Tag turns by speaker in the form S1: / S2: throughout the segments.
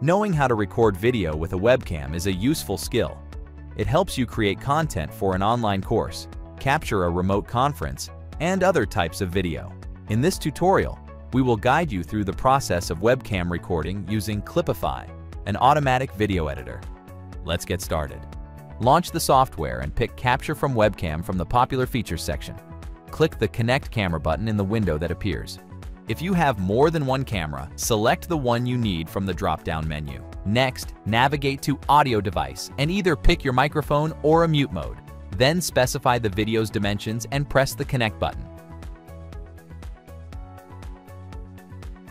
S1: Knowing how to record video with a webcam is a useful skill. It helps you create content for an online course, capture a remote conference, and other types of video. In this tutorial, we will guide you through the process of webcam recording using Clipify, an automatic video editor. Let's get started. Launch the software and pick Capture From Webcam from the Popular Features section. Click the Connect Camera button in the window that appears. If you have more than one camera, select the one you need from the drop-down menu. Next, navigate to Audio Device and either pick your microphone or a mute mode. Then specify the video's dimensions and press the Connect button.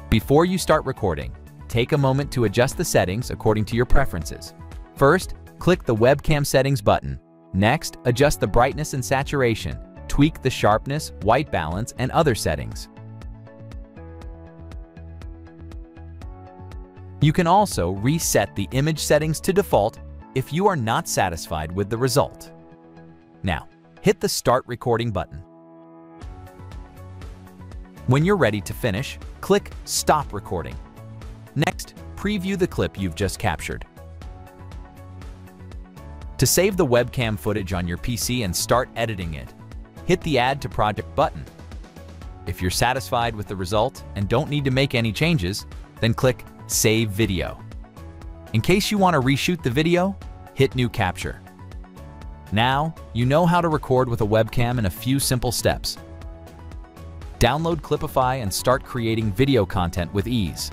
S1: Before you start recording, take a moment to adjust the settings according to your preferences. First, click the Webcam Settings button. Next, adjust the brightness and saturation, tweak the sharpness, white balance, and other settings. You can also reset the image settings to default if you are not satisfied with the result. Now, hit the Start Recording button. When you're ready to finish, click Stop Recording. Next, preview the clip you've just captured. To save the webcam footage on your PC and start editing it, hit the Add to Project button. If you're satisfied with the result and don't need to make any changes, then click Save Video. In case you want to reshoot the video, hit New Capture. Now, you know how to record with a webcam in a few simple steps. Download Clipify and start creating video content with ease.